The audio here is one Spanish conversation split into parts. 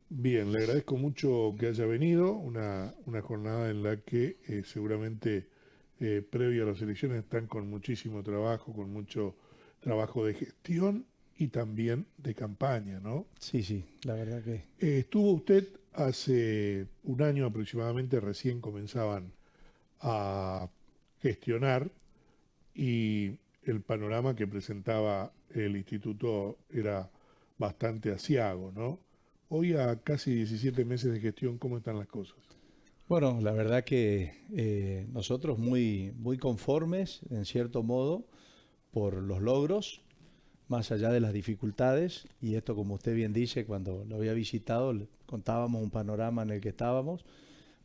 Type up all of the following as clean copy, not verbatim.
Bien, le agradezco mucho que haya venido, una jornada en la que seguramente previo a las elecciones están con muchísimo trabajo, con mucho trabajo de gestión y también de campaña, ¿no? Sí, sí, la verdad que Estuvo usted hace un año aproximadamente, recién comenzaban a gestionar y el panorama que presentaba el instituto era bastante aciago, ¿no? Hoy a casi 17 meses de gestión, ¿cómo están las cosas? bueno, la verdad que nosotros muy conformes, en cierto modo, por los logros, más allá de las dificultades, y esto como usted bien dice, cuando lo había visitado, le contábamos un panorama en el que estábamos.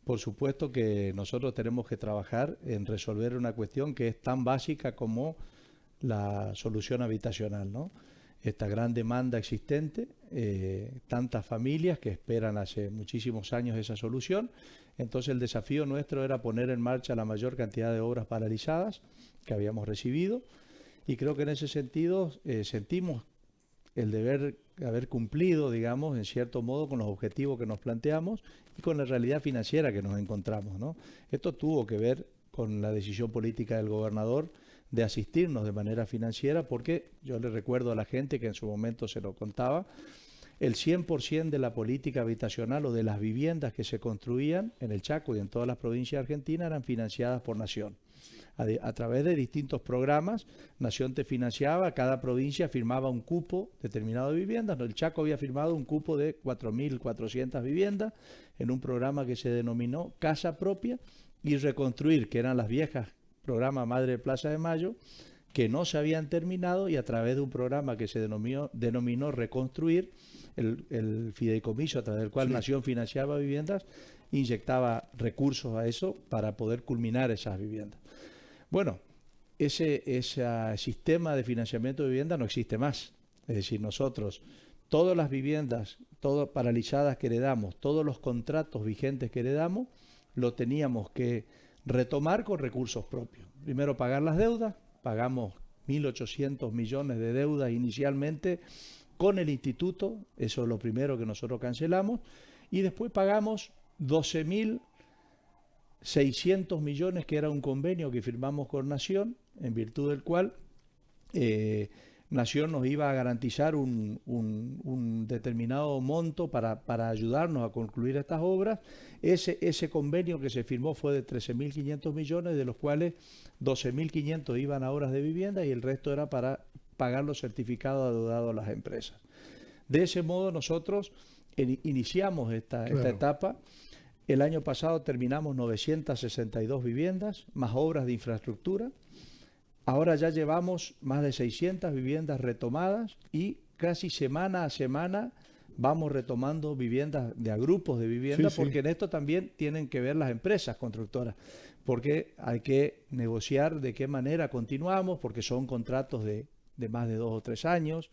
Por supuesto que nosotros tenemos que trabajar en resolver una cuestión que es tan básica como la solución habitacional, ¿no? Esta gran demanda existente, tantas familias que esperan hace muchísimos años esa solución. Entonces el desafío nuestro era poner en marcha la mayor cantidad de obras paralizadas que habíamos recibido y creo que en ese sentido sentimos el deber haber cumplido, digamos, en cierto modo con los objetivos que nos planteamos y con la realidad financiera que nos encontramos, ¿no? Esto tuvo que ver con la decisión política del gobernador de asistirnos de manera financiera, porque yo le recuerdo a la gente que en su momento se lo contaba, el 100% de la política habitacional o de las viviendas que se construían en el Chaco y en todas las provincias de Argentina eran financiadas por Nación a través de distintos programas. Nación te financiaba, cada provincia firmaba un cupo determinado de viviendas. El Chaco había firmado un cupo de 4.400 viviendas en un programa que se denominó Casa Propia y Reconstruir, que eran las viejas programa Madre de Plaza de Mayo, que no se habían terminado y a través de un programa que se denominó Reconstruir, el fideicomiso a través del cual Sí, Nación financiaba viviendas, inyectaba recursos a eso para poder culminar esas viviendas. Bueno, ese sistema de financiamiento de vivienda no existe más. Es decir, nosotros, todas las viviendas, todas paralizadas que heredamos, todos los contratos vigentes que heredamos, lo teníamos que retomar con recursos propios. Primero pagar las deudas, pagamos 1.800 millones de deudas inicialmente con el instituto, eso es lo primero que nosotros cancelamos, y después pagamos 12.600 millones, que era un convenio que firmamos con Nación, en virtud del cual eh, Nación nos iba a garantizar un determinado monto para ayudarnos a concluir estas obras. Ese convenio que se firmó fue de 13.500 millones, de los cuales 12.500 iban a obras de vivienda y el resto era para pagar los certificados adeudados a las empresas. De ese modo nosotros iniciamos esta claro. etapa. El año pasado terminamos 962 viviendas, más obras de infraestructura. Ahora ya llevamos más de 600 viviendas retomadas y casi semana a semana vamos retomando viviendas de a grupos de Sí, vivienda, sí, porque en esto también tienen que ver las empresas constructoras, porque hay que negociar de qué manera continuamos, porque son contratos de más de 2 o 3 años.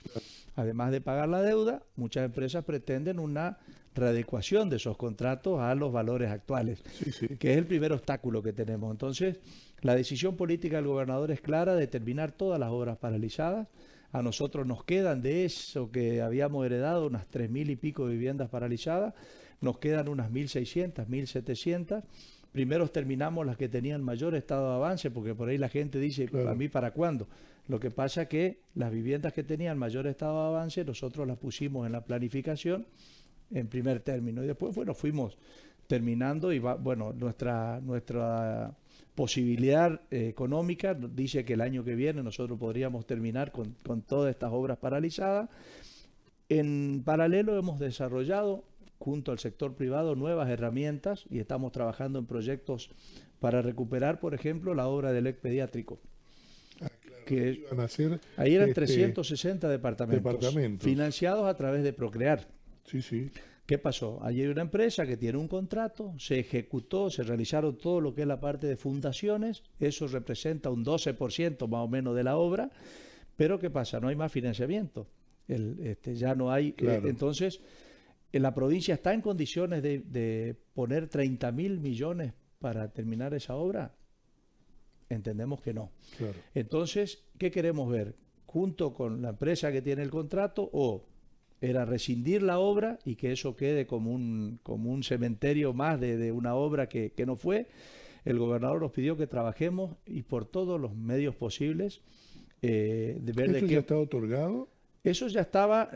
Además de pagar la deuda, muchas empresas pretenden una readecuación de esos contratos a los valores actuales, sí, sí. que es el primer obstáculo que tenemos. Entonces, la decisión política del gobernador es clara de terminar todas las obras paralizadas. A nosotros nos quedan de eso que habíamos heredado unas 3.000 y pico de viviendas paralizadas, nos quedan unas 1.600, 1.700. Primero terminamos las que tenían mayor estado de avance, porque por ahí la gente dice, ¿a Claro. mí para cuándo? Lo que pasa es que las viviendas que tenían mayor estado de avance, nosotros las pusimos en la planificación en primer término. Y después, bueno, fuimos terminando y bueno, nuestra posibilidad económica dice que el año que viene nosotros podríamos terminar con todas estas obras paralizadas. En paralelo hemos desarrollado junto al sector privado nuevas herramientas y estamos trabajando en proyectos para recuperar, por ejemplo, la obra del EC pediátrico, Ah, claro, ahí que iban a ser ahí eran este, 360 departamentos departamentos. financiados a través de Procrear. Sí, sí, ¿Qué pasó? Allí hay una empresa que tiene un contrato, se ejecutó, se realizaron todo lo que es la parte de fundaciones, eso representa un 12% más o menos de la obra, pero ¿qué pasa? No hay más financiamiento. Ya no hay, claro, entonces, la provincia está en condiciones de poner 30.000 millones para terminar esa obra. Entendemos que no. claro. Entonces, ¿qué queremos ver? Junto con la empresa que tiene el contrato o era rescindir la obra y que eso quede como un cementerio más de una obra que no fue. El gobernador nos pidió que trabajemos y por todos los medios posibles de ver de ¿Eso ya qué... está otorgado? Eso ya estaba,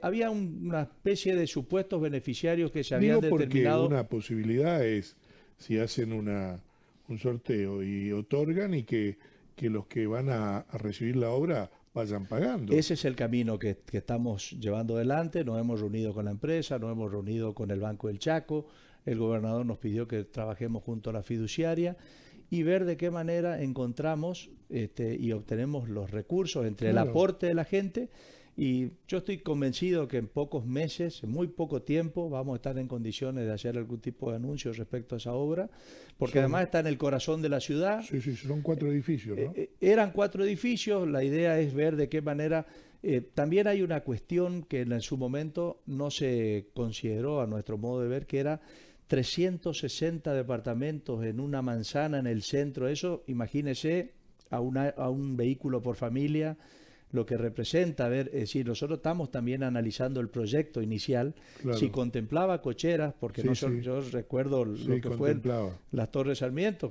había una especie de supuestos beneficiarios que se habían Digo porque determinado. una posibilidad es si hacen un sorteo y otorgan y que los que van a recibir la obra vayan pagando. Ese es el camino que estamos llevando adelante. Nos hemos reunido con la empresa, nos hemos reunido con el Banco del Chaco. El gobernador nos pidió que trabajemos junto a la fiduciaria y ver de qué manera encontramos y obtenemos los recursos entre el Claro, aporte de la gente. Y yo estoy convencido que en pocos meses, en muy poco tiempo, vamos a estar en condiciones de hacer algún tipo de anuncio respecto a esa obra, porque además son, está en el corazón de la ciudad. sí, sí, son 4 edificios, ¿no? Eran 4 edificios, la idea es ver de qué manera. También hay una cuestión que en su momento no se consideró a nuestro modo de ver, que era 360 departamentos en una manzana en el centro. Eso, imagínese a un vehículo por familia, lo que representa. A ver, es decir, nosotros estamos también analizando el proyecto inicial, si Claro, contemplaba cocheras, porque sí, no sí, yo recuerdo lo sí, que fue contemplaba. las Torres Sarmiento,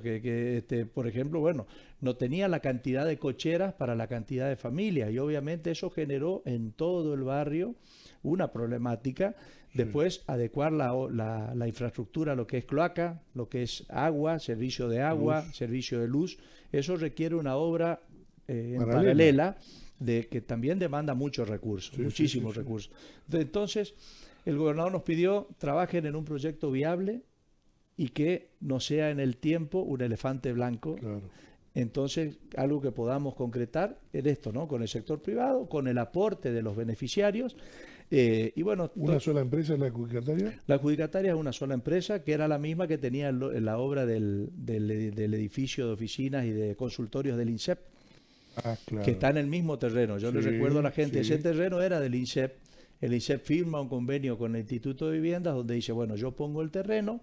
por ejemplo, bueno, no tenía la cantidad de cocheras para la cantidad de familias y obviamente eso generó en todo el barrio una problemática. Sí, Después, adecuar la infraestructura a lo que es cloaca, lo que es agua, servicio de agua, luz, servicio de luz. Eso requiere una obra en paralela. paralela que también demanda muchos recursos, Sí, sí, sí, muchísimos sí, recursos. Entonces, el gobernador nos pidió trabajen en un proyecto viable y que no sea en el tiempo un elefante blanco. claro. Entonces, algo que podamos concretar en esto, ¿no? Con el sector privado, con el aporte de los beneficiarios. Y bueno, ¿Una sola empresa es la adjudicataria? la adjudicataria es una sola empresa que era la misma que tenía la obra del edificio de oficinas y de consultorios del INSEP, Ah, que claro. está en el mismo terreno. Yo le recuerdo a la Sí, gente, ese sí, terreno era del INSEP. El INSEP firma un convenio con el Instituto de Viviendas donde dice, bueno, yo pongo el terreno,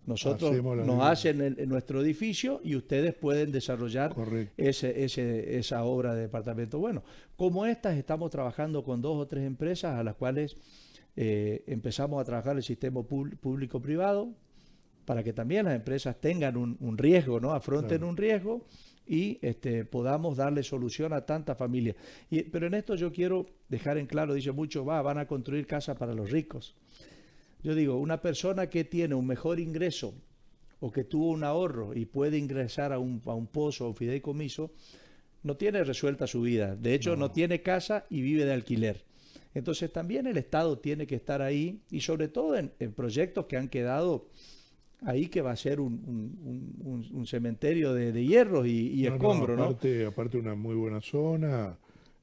nosotros hacemos la nos vivienda. hacen nuestro edificio y ustedes pueden desarrollar Correcto. esa obra de departamento. Bueno, como estas estamos trabajando con 2 o 3 empresas a las cuales empezamos a trabajar el sistema público-privado para que también las empresas tengan un riesgo, ¿no? Afronten Claro. un riesgo y podamos darle solución a tantas familias. Pero en esto yo quiero dejar en claro, dice mucho, van a construir casas para los ricos. Yo digo, una persona que tiene un mejor ingreso o que tuvo un ahorro y puede ingresar a un pozo o un fideicomiso, no tiene resuelta su vida. De hecho, no No. tiene casa y vive de alquiler. Entonces también el Estado tiene que estar ahí y sobre todo en proyectos que han quedado ahí, que va a ser un cementerio de hierros y No, no, escombros, ¿no? aparte una muy buena zona,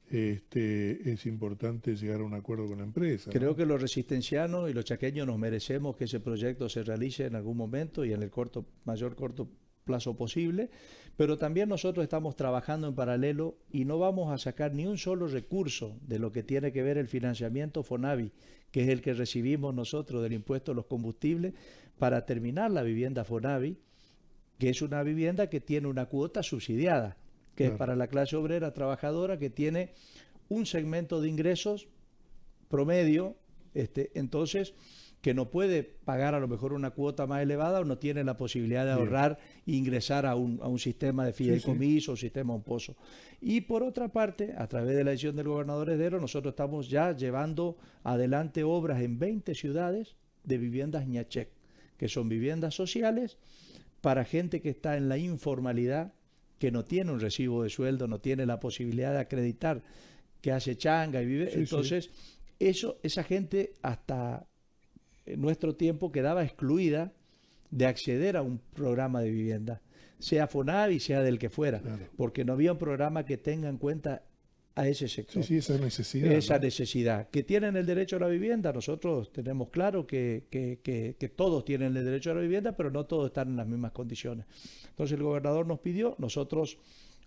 es importante llegar a un acuerdo con la empresa, Creo ¿no? que los resistencianos y los chaqueños nos merecemos que ese proyecto se realice en algún momento y en el mayor corto plazo posible, pero también nosotros estamos trabajando en paralelo y no vamos a sacar ni un solo recurso de lo que tiene que ver el financiamiento FONAVI, que es el que recibimos nosotros del impuesto a los combustibles, para terminar la vivienda FONAVI, que es una vivienda que tiene una cuota subsidiada, que es Claro. para la clase obrera trabajadora que tiene un segmento de ingresos promedio, entonces que no puede pagar a lo mejor una cuota más elevada o no tiene la posibilidad de Bien. ahorrar e ingresar a un sistema de Sí, sí. fideicomiso, un sistema un pozo. Y por otra parte, a través de la decisión del gobernador Heredero, nosotros estamos ya llevando adelante obras en 20 ciudades de viviendas ñachec, que son viviendas sociales para gente que está en la informalidad, que no tiene un recibo de sueldo, no tiene la posibilidad de acreditar que hace changa y vive. Sí, sí. Entonces, esa gente hasta en nuestro tiempo quedaba excluida de acceder a un programa de vivienda, sea FONAVI, sea del que fuera, Claro. porque no había un programa que tenga en cuenta a ese Sí, sector. sí, esa necesidad, Esa ¿no? necesidad. Que tienen el derecho a la vivienda, nosotros tenemos claro que todos tienen el derecho a la vivienda, pero no todos están en las mismas condiciones. Entonces el gobernador nos pidió, nosotros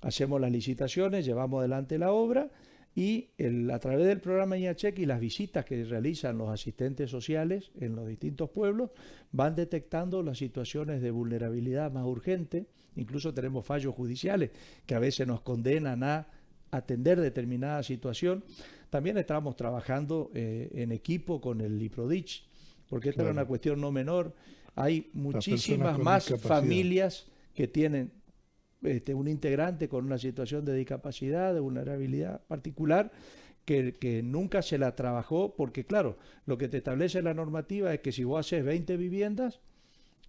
hacemos las licitaciones, llevamos adelante la obra y a través del programa IACHEC y las visitas que realizan los asistentes sociales en los distintos pueblos, van detectando las situaciones de vulnerabilidad más urgente. Incluso tenemos fallos judiciales que a veces nos condenan a atender determinada situación, También estamos trabajando en equipo con el IPRODICH, porque esta era una Claro. cuestión no menor. Hay Las personas muchísimas con más discapacidad. familias que tienen un integrante con una situación de discapacidad, de vulnerabilidad particular, que nunca se la trabajó, porque claro, lo que te establece la normativa es que si vos haces 20 viviendas,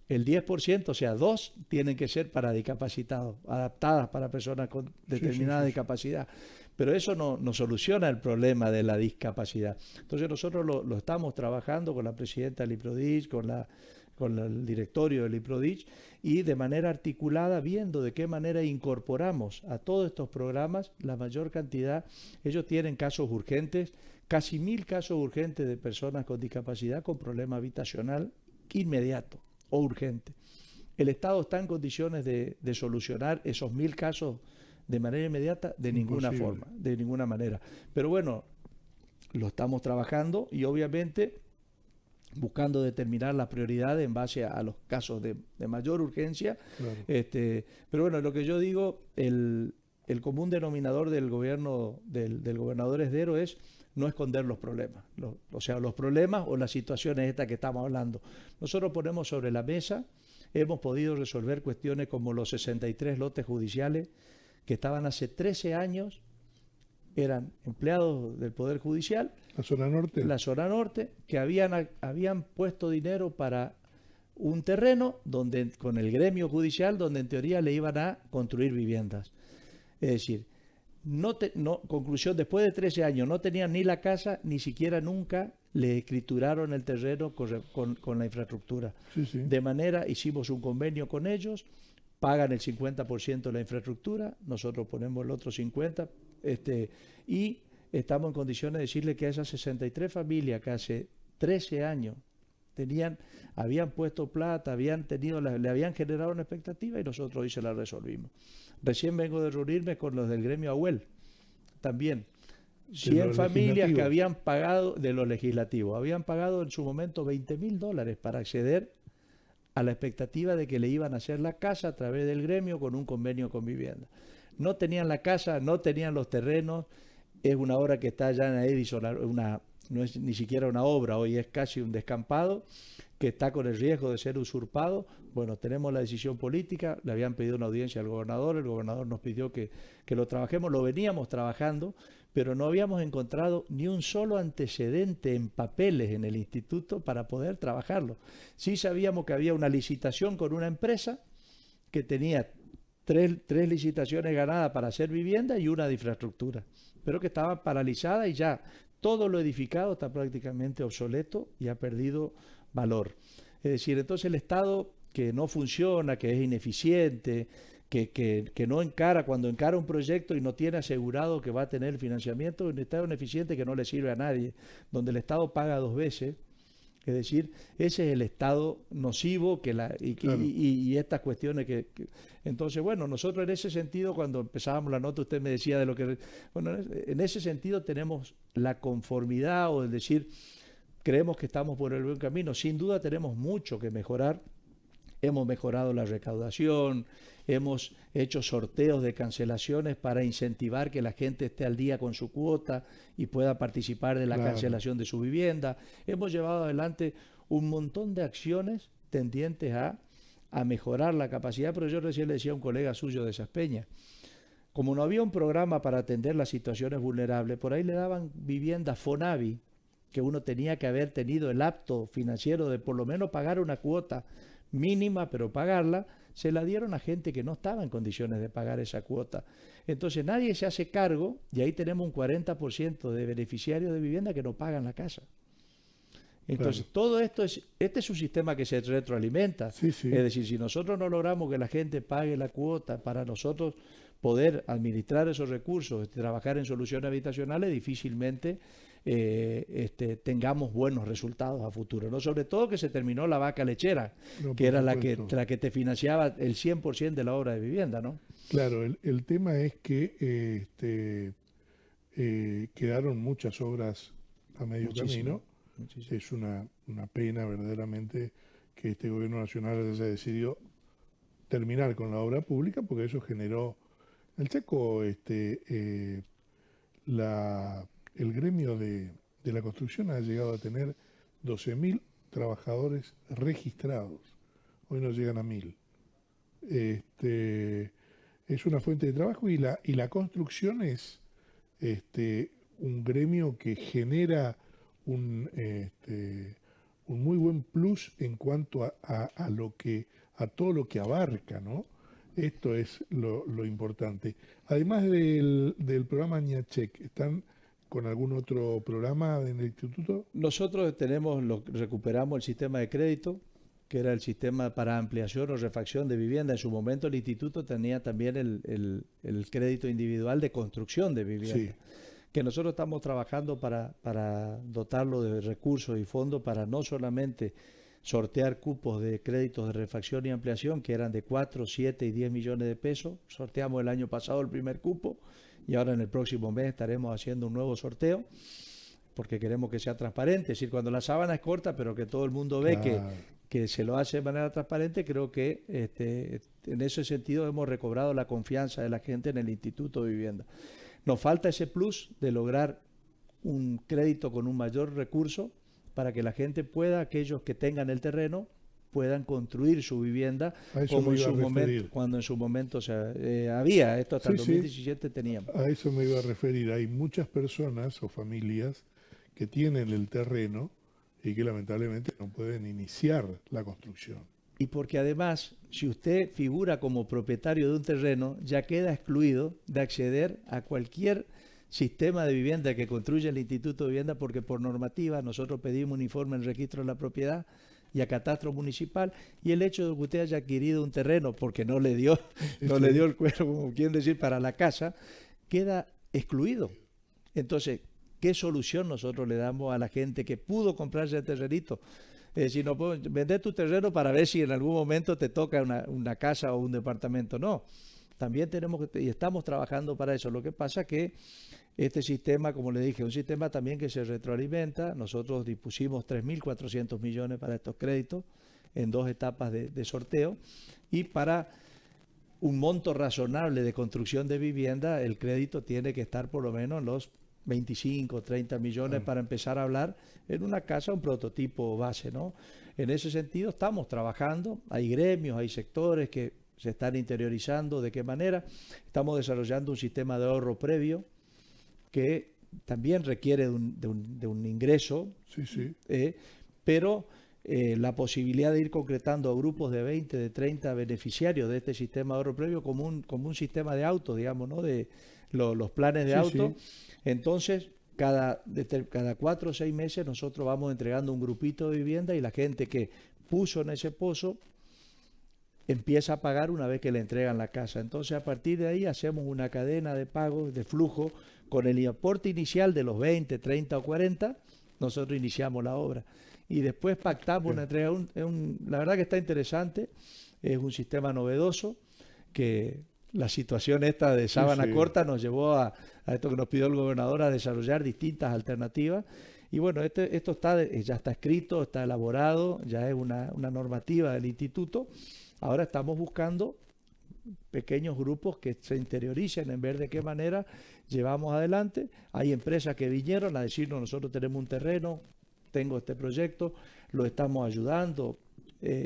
el 10%, o sea, dos, tienen que ser para discapacitados, adaptadas para personas con Sí, sí, determinada sí, sí. discapacidad. Pero eso no soluciona el problema de la discapacidad. Entonces nosotros lo estamos trabajando con la presidenta del IPRODICH, con el directorio del IPRODICH, y de manera articulada viendo de qué manera incorporamos a todos estos programas la mayor cantidad. Ellos tienen casos urgentes, casi 1000 casos urgentes de personas con discapacidad con problema habitacional inmediato o urgente. ¿El Estado está en condiciones de solucionar esos 1000 casos de manera inmediata? De ninguna Imposible. forma, de ninguna manera. Pero bueno, lo estamos trabajando y obviamente buscando determinar las prioridades en base a los casos de mayor urgencia. Claro. Pero bueno, lo que yo digo, el común denominador del gobierno, del gobernador Esdero es no esconder los problemas. O sea, los problemas o las situaciones estas que estamos hablando. Nosotros ponemos sobre la mesa, hemos podido resolver cuestiones como los 63 lotes judiciales que estaban hace 13 años, eran empleados del Poder Judicial, La zona norte, la zona norte, que habían puesto dinero para un terreno donde, con el gremio judicial, donde en teoría le iban a construir viviendas. Es decir, conclusión, después de 13 años no tenían ni la casa, ni siquiera nunca le escrituraron el terreno con la infraestructura. sí, sí. De manera, hicimos un convenio con ellos, pagan el 50% de la infraestructura, nosotros ponemos el otro 50%, y estamos en condiciones de decirle que a esas 63 familias que hace 13 años habían puesto plata, le habían generado una expectativa y nosotros hoy se la resolvimos. Recién vengo de reunirme con los del gremio AUEL, también. De 100 lo familias que legislativo. habían pagado, de los legislativos, habían pagado en su momento $20.000 para acceder a la expectativa de que le iban a hacer la casa a través del gremio con un convenio con vivienda. No tenían la casa, no tenían los terrenos, es una obra que está allá en Edison, no es ni siquiera una obra, hoy es casi un descampado que está con el riesgo de ser usurpado. Bueno, tenemos la decisión política, le habían pedido una audiencia al gobernador, el gobernador nos pidió que lo trabajemos, lo veníamos trabajando, pero no habíamos encontrado ni un solo antecedente en papeles en el instituto para poder trabajarlo. Sí sabíamos que había una licitación con una empresa que tenía tres licitaciones ganadas para hacer vivienda y una de infraestructura, pero que estaba paralizada y ya todo lo edificado está prácticamente obsoleto y ha perdido valor. Es decir, entonces el Estado que no funciona, que es ineficiente, que no encara, cuando encara un proyecto y no tiene asegurado que va a tener financiamiento, un Estado ineficiente que no le sirve a nadie, donde el Estado paga dos veces. Es decir, ese es el estado nocivo Claro. y estas cuestiones Entonces, bueno, nosotros en ese sentido, cuando empezábamos la nota, usted me decía de lo que... Bueno, en ese sentido tenemos la conformidad o el decir, creemos que estamos por el buen camino. Sin duda tenemos mucho que mejorar. Hemos mejorado la recaudación, hemos hecho sorteos de cancelaciones para incentivar que la gente esté al día con su cuota y pueda participar de la Claro. cancelación de su vivienda. Hemos llevado adelante un montón de acciones tendientes a mejorar la capacidad, pero yo recién le decía a un colega suyo de Saspeña, como no había un programa para atender las situaciones vulnerables, por ahí le daban vivienda Fonavi, que uno tenía que haber tenido el apto financiero de por lo menos pagar una cuota mínima, pero pagarla, se la dieron a gente que no estaba en condiciones de pagar esa cuota. Entonces nadie se hace cargo y ahí tenemos un 40% de beneficiarios de vivienda que no pagan la casa. Claro. Entonces, todo esto este es un sistema que se retroalimenta. Sí, Es sí. decir, si nosotros no logramos que la gente pague la cuota para nosotros poder administrar esos recursos, trabajar en soluciones habitacionales, difícilmente tengamos buenos resultados a futuro. ¿No? Sobre todo que se terminó la vaca lechera, No, que por era supuesto. la que te financiaba el 100% de la obra de vivienda, ¿no? Claro, el tema es que quedaron muchas obras a medio Muchísimo, camino. muchísimo. Es una pena verdaderamente que este gobierno nacional haya decidido terminar con la obra pública porque eso generó el Chaco, la el gremio de la construcción ha llegado a tener 12.000 trabajadores registrados. Hoy no llegan a 1.000. Es una fuente de trabajo y la construcción es un gremio que genera un muy buen plus en cuanto a todo lo que abarca, ¿no? Esto es lo importante. Además del programa Ñachec, ¿están con algún otro programa en el instituto? Nosotros recuperamos el sistema de crédito, que era el sistema para ampliación o refacción de vivienda. En su momento el instituto tenía también el crédito individual de construcción de vivienda, Sí, que nosotros estamos trabajando para dotarlo de recursos y fondos para no solamente sortear cupos de créditos de refacción y ampliación, que eran de 4, 7 y 10 millones de pesos. Sorteamos el año pasado el primer cupo y ahora en el próximo mes estaremos haciendo un nuevo sorteo, porque queremos que sea transparente. Es decir, cuando la sábana es corta, pero que todo el mundo ve claro. que se lo hace de manera transparente, creo que en ese sentido hemos recobrado la confianza de la gente en el Instituto de Vivienda. Nos falta ese plus de lograr un crédito con un mayor recurso para que la gente pueda, aquellos que tengan el terreno, puedan construir su vivienda A eso como me en iba a su momento, referir. cuando en su momento había, esto hasta el Sí, sí, 2017 teníamos. a eso me iba a referir. Hay muchas personas o familias que tienen el terreno y que lamentablemente no pueden iniciar la construcción. Y porque además, si usted figura como propietario de un terreno, ya queda excluido de acceder a cualquier sistema de vivienda que construya el Instituto de Vivienda, porque por normativa nosotros pedimos un informe en registro de la propiedad y a catastro municipal, y el hecho de que usted haya adquirido un terreno porque no le dio, Sí, no sí. le dio el cuero, como quieren decir, para la casa, queda excluido. Entonces, ¿qué solución nosotros le damos a la gente que pudo comprarse el terrenito? Es decir, no puedo vender tu terreno para ver si en algún momento te toca una casa o un departamento. No, también tenemos y estamos trabajando para eso. Lo que pasa que este sistema, como le dije, es un sistema también que se retroalimenta. Nosotros dispusimos 3.400 millones para estos créditos en 2 etapas de sorteo, y para un monto razonable de construcción de vivienda, el crédito tiene que estar por lo menos en los 25, 30 millones Ah, para empezar a hablar en una casa, un prototipo base, ¿no? En ese sentido estamos trabajando, hay gremios, hay sectores que se están interiorizando de qué manera. Estamos desarrollando un sistema de ahorro previo que también requiere de un ingreso, sí, sí. pero la posibilidad de ir concretando a grupos de 20, de 30 beneficiarios de este sistema de ahorro previo como un sistema de auto, digamos, ¿no? De los planes de Sí, auto. sí. Entonces, cada 4 o 6 meses nosotros vamos entregando un grupito de vivienda, y la gente que puso en ese pozo empieza a pagar una vez que le entregan la casa. Entonces, a partir de ahí hacemos una cadena de pago, de flujo, con el aporte inicial de los 20, 30 o 40, nosotros iniciamos la obra. Y después pactamos una Bien. entrega. La verdad que está interesante, es un sistema novedoso, que la situación esta de Sí, sábana sí. corta nos llevó a esto que nos pidió el gobernador, a desarrollar distintas alternativas. Y bueno, esto ya está escrito, está elaborado, ya es una normativa del instituto. Ahora estamos buscando pequeños grupos que se interioricen en ver de qué manera llevamos adelante. Hay empresas que vinieron a decirnos: nosotros tenemos un terreno, tengo este proyecto, lo estamos ayudando,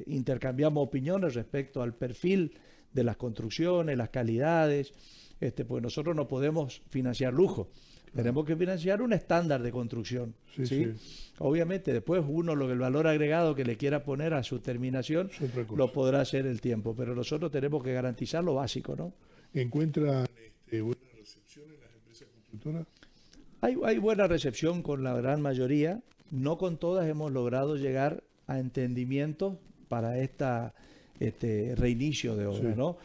intercambiamos opiniones respecto al perfil de las construcciones, las calidades, pues nosotros no podemos financiar lujo. Claro. Tenemos que financiar un estándar de construcción, Sí, ¿sí? sí. Obviamente, después el valor agregado que le quiera poner a su terminación Es otra lo cosa. podrá hacer el tiempo, pero nosotros tenemos que garantizar lo básico, ¿no? ¿Encuentran buena recepción en las empresas constructoras? Hay buena recepción con la gran mayoría, no con todas hemos logrado llegar a entendimientos para este reinicio de obra, Sí. ¿no?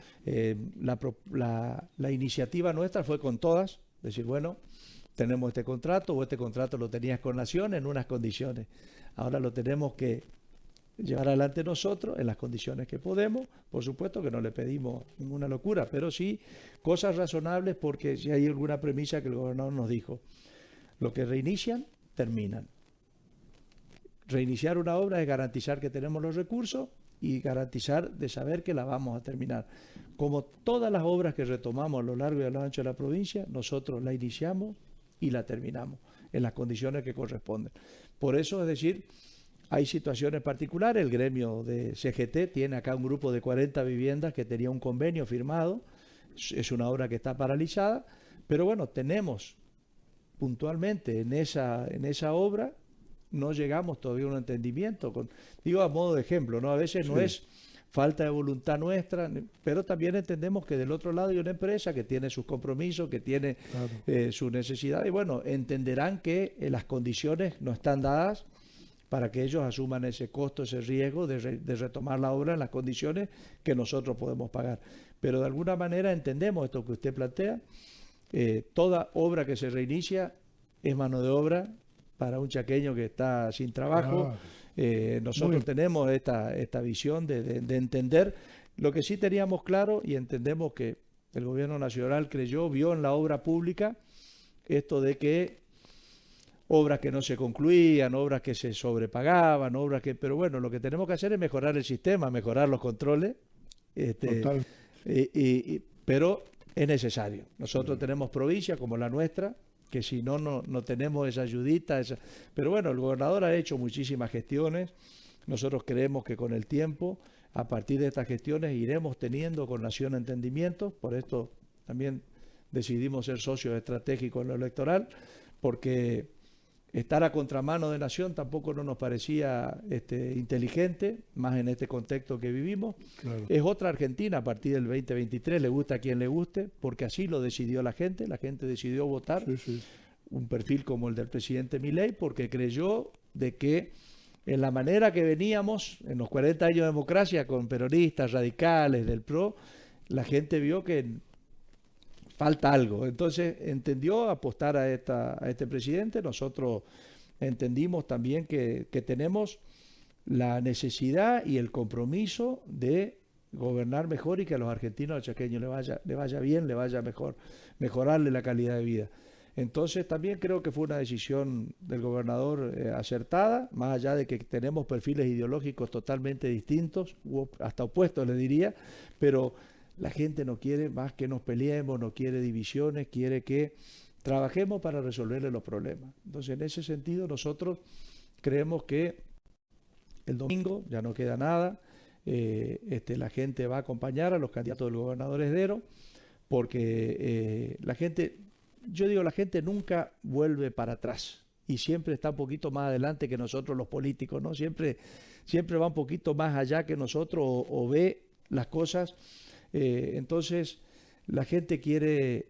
La iniciativa nuestra fue con todas, decir, bueno, tenemos este contrato, o este contrato lo tenías con Nación en unas condiciones. Ahora lo tenemos que llevar adelante nosotros en las condiciones que podemos. Por supuesto que no le pedimos ninguna locura, pero sí cosas razonables, porque si hay alguna premisa que el gobernador nos dijo: lo que reinician, terminan. Reiniciar una obra es garantizar que tenemos los recursos y garantizar de saber que la vamos a terminar. Como todas las obras que retomamos a lo largo y a lo ancho de la provincia, nosotros la iniciamos y la terminamos. en las condiciones que corresponden. Por eso, es decir, hay situaciones particulares. El gremio de CGT tiene acá un grupo de 40 viviendas que tenía un convenio firmado. Es una obra que está paralizada, pero bueno, tenemos puntualmente en esa obra, no llegamos todavía a un entendimiento. Digo a modo de ejemplo, ¿no? A veces no es falta de voluntad nuestra, pero también entendemos que del otro lado hay una empresa que tiene sus compromisos, que tiene sus necesidades, y bueno, entenderán que las condiciones no están dadas para que ellos asuman ese costo, ese riesgo de retomar la obra en las condiciones que nosotros podemos pagar. Pero de alguna manera entendemos esto que usted plantea. Toda obra que se reinicia es mano de obra para un chaqueño que está sin trabajo. Nosotros tenemos esta visión de entender. Lo que sí teníamos claro, y entendemos que el gobierno nacional vio en la obra pública esto de que obras que no se concluían, obras que se sobrepagaban, pero bueno, lo que tenemos que hacer es mejorar el sistema, mejorar los controles, pero es necesario. Nosotros tenemos provincias como la nuestra, que si no tenemos esa ayudita, pero bueno, el gobernador ha hecho muchísimas gestiones. Nosotros creemos que con el tiempo, a partir de estas gestiones, iremos teniendo con Nación entendimientos. Por esto también decidimos ser socios estratégicos en lo electoral, porque estar a contramano de Nación tampoco no nos parecía inteligente, más en este contexto que vivimos. Es otra Argentina a partir del 2023, le gusta a quien le guste, porque así lo decidió la gente decidió votar un perfil como el del presidente Milei, porque creyó de que en la manera que veníamos, en los 40 años de democracia, con peronistas, radicales, del PRO, la gente vio que falta algo. Entonces entendió apostar a este presidente. Nosotros entendimos también que tenemos la necesidad y el compromiso de gobernar mejor y que a los argentinos, a los chaqueños le vaya bien, le vaya mejor, mejorarle la calidad de vida. Entonces también creo que fue una decisión del gobernador acertada, más allá de que tenemos perfiles ideológicos totalmente distintos, hasta opuestos le diría, pero la gente no quiere más que nos peleemos, no quiere divisiones, quiere que trabajemos para resolverle los problemas. Entonces, en ese sentido, nosotros creemos que el domingo ya no queda nada. La gente va a acompañar a los candidatos del gobernador Heredero, porque la gente nunca vuelve para atrás y siempre está un poquito más adelante que nosotros los políticos, ¿no? Siempre va un poquito más allá que nosotros o ve las cosas. Entonces la gente quiere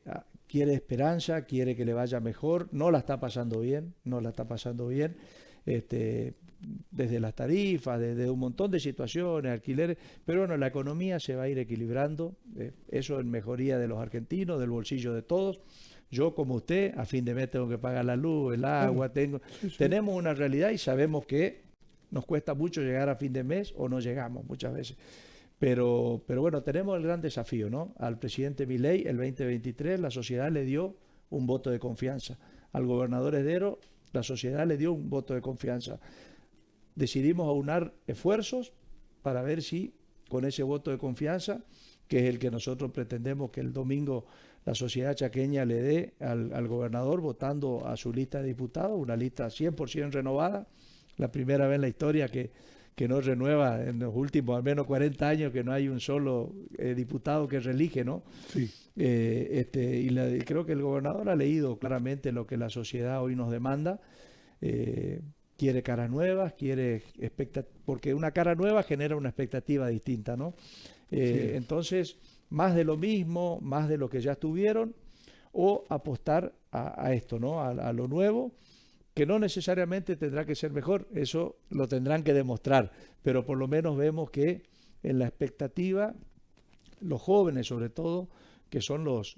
esperanza, quiere que le vaya mejor, no la está pasando bien, desde las tarifas, desde un montón de situaciones, alquileres, pero bueno, la economía se va a ir equilibrando, eso en mejoría de los argentinos, del bolsillo de todos. Yo como usted, a fin de mes tengo que pagar la luz, el agua, tenemos una realidad y sabemos que nos cuesta mucho llegar a fin de mes o no llegamos muchas veces. Pero bueno, tenemos el gran desafío, ¿no? Al presidente Milei, el 2023, la sociedad le dio un voto de confianza. Al gobernador Heredero, la sociedad le dio un voto de confianza. Decidimos aunar esfuerzos para ver si con ese voto de confianza, que es el que nosotros pretendemos que el domingo la sociedad chaqueña le dé al gobernador, votando a su lista de diputados, una lista 100% renovada, la primera vez en la historia que no renueva en los últimos al menos 40 años, que no hay un solo diputado que reelige, ¿no? Sí. Creo que el gobernador ha leído claramente lo que la sociedad hoy nos demanda. Quiere caras nuevas, porque una cara nueva genera una expectativa distinta, ¿no? Entonces, más de lo mismo, más de lo que ya estuvieron, o apostar a esto, ¿no? A lo nuevo, que no necesariamente tendrá que ser mejor, eso lo tendrán que demostrar, pero por lo menos vemos que en la expectativa, los jóvenes sobre todo, que son los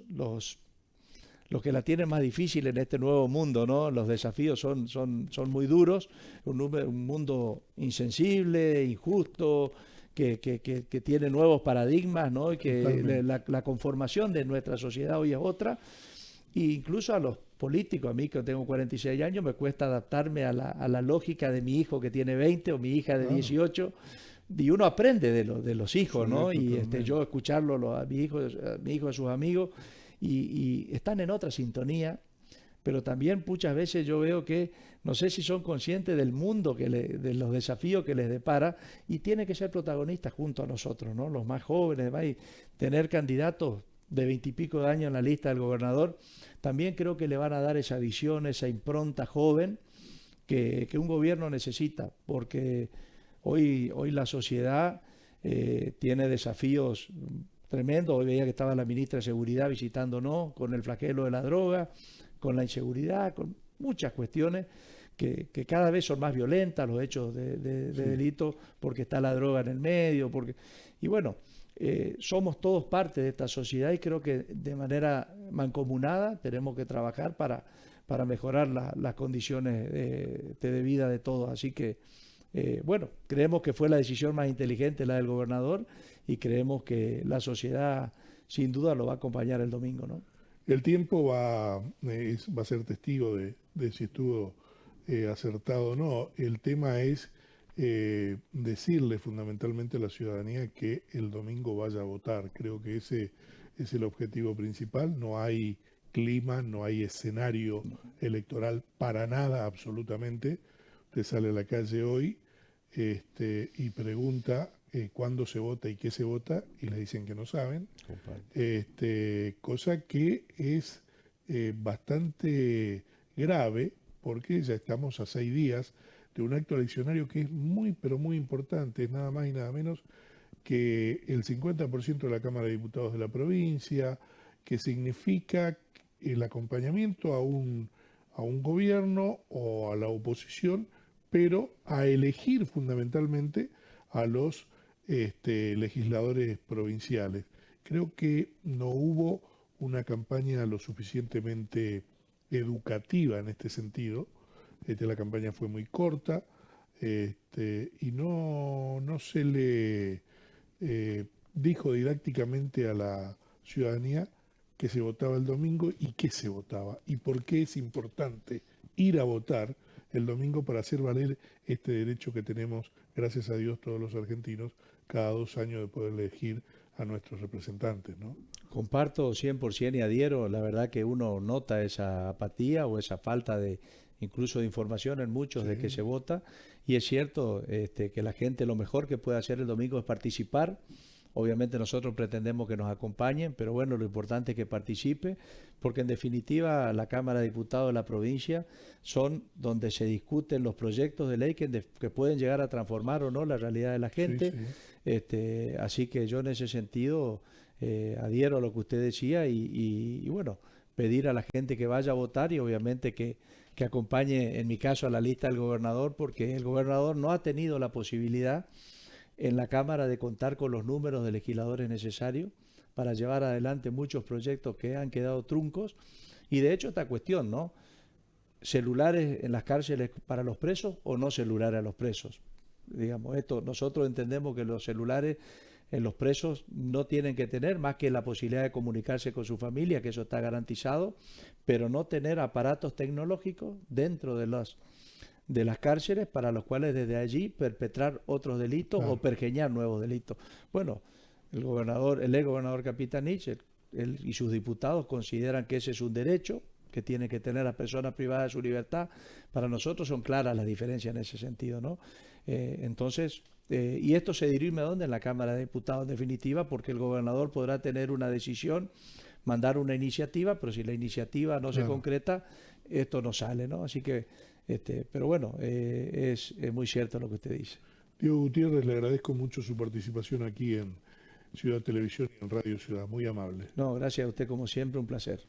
que la tienen más difícil en este nuevo mundo, ¿no? Los desafíos son muy duros, un mundo insensible, injusto, que tiene nuevos paradigmas, ¿no? Y que la conformación de nuestra sociedad hoy es otra. E incluso a los políticos, a mí que tengo 46 años, me cuesta adaptarme a la lógica de mi hijo que tiene 20 o mi hija de 18, y uno aprende de los hijos, ¿no? Y yo escucharlo a mi hijo, a sus amigos, y están en otra sintonía, pero también muchas veces yo veo que no sé si son conscientes del mundo de los desafíos que les depara y tienen que ser protagonistas junto a nosotros, ¿no? Los más jóvenes, ¿va? Y tener candidatos de 20 y pico de años en la lista del gobernador, también creo que le van a dar esa visión, esa impronta joven que un gobierno necesita, porque hoy la sociedad tiene desafíos tremendos. Hoy veía que estaba la ministra de Seguridad visitándonos con el flagelo de la droga, con la inseguridad, con muchas cuestiones que cada vez son más violentas, los hechos de delito, porque está la droga en el medio, y bueno, somos todos parte de esta sociedad y creo que de manera mancomunada tenemos que trabajar para mejorar las condiciones de vida de todos. Así que, bueno, creemos que fue la decisión más inteligente la del gobernador y creemos que la sociedad sin duda lo va a acompañar el domingo, ¿no? El tiempo va a ser testigo de si estuvo acertado o no. El tema es decirle fundamentalmente a la ciudadanía que el domingo vaya a votar. Creo que ese es el objetivo principal. No hay clima, no hay escenario electoral para nada, absolutamente. Usted sale a la calle hoy y pregunta cuándo se vota y qué se vota, y le dicen que no saben. Cosa que es bastante grave, porque ya estamos a 6 días de un acto eleccionario que es muy, pero muy importante. Es nada más y nada menos que el 50% de la Cámara de Diputados de la provincia, que significa el acompañamiento a un gobierno o a la oposición, pero a elegir fundamentalmente a los legisladores provinciales. Creo que no hubo una campaña lo suficientemente educativa en este sentido. La campaña fue muy corta y no se le dijo didácticamente a la ciudadanía que se votaba el domingo y qué se votaba y por qué es importante ir a votar el domingo para hacer valer este derecho que tenemos, gracias a Dios, todos los argentinos, cada 2 años de poder elegir a nuestros representantes, ¿no? Comparto 100% y adhiero. La verdad que uno nota esa apatía o esa falta de incluso de información en muchos de que se vota. Y es cierto que la gente lo mejor que puede hacer el domingo es participar. Obviamente nosotros pretendemos que nos acompañen, pero bueno, lo importante es que participe, porque en definitiva la Cámara de Diputados de la provincia son donde se discuten los proyectos de ley que pueden llegar a transformar o no la realidad de la gente. Así que yo en ese sentido adhiero a lo que usted decía y bueno, pedir a la gente que vaya a votar y obviamente que acompañe, en mi caso, a la lista del gobernador, porque el gobernador no ha tenido la posibilidad en la Cámara de contar con los números de legisladores necesarios para llevar adelante muchos proyectos que han quedado truncos. Y de hecho esta cuestión, ¿no? ¿Celulares en las cárceles para los presos o no celulares a los presos? Digamos, nosotros entendemos que los celulares en los presos no tienen que tener más que la posibilidad de comunicarse con su familia, que eso está garantizado, pero no tener aparatos tecnológicos dentro de las cárceles para los cuales desde allí perpetrar otros delitos o pergeñar nuevos delitos. Bueno, el ex gobernador Capitanich él y sus diputados consideran que ese es un derecho que tiene que tener la persona privada de su libertad. Para nosotros son claras las diferencias en ese sentido, ¿no? Y esto se dirime ¿a dónde? En la Cámara de Diputados en definitiva, porque el gobernador podrá tener una decisión, mandar una iniciativa, pero si la iniciativa no se concreta, esto no sale, ¿no? Así que pero bueno, es muy cierto lo que usted dice. Diego Gutiérrez, le agradezco mucho su participación aquí en Ciudad Televisión y en Radio Ciudad. Muy amable. No, gracias a usted como siempre, un placer.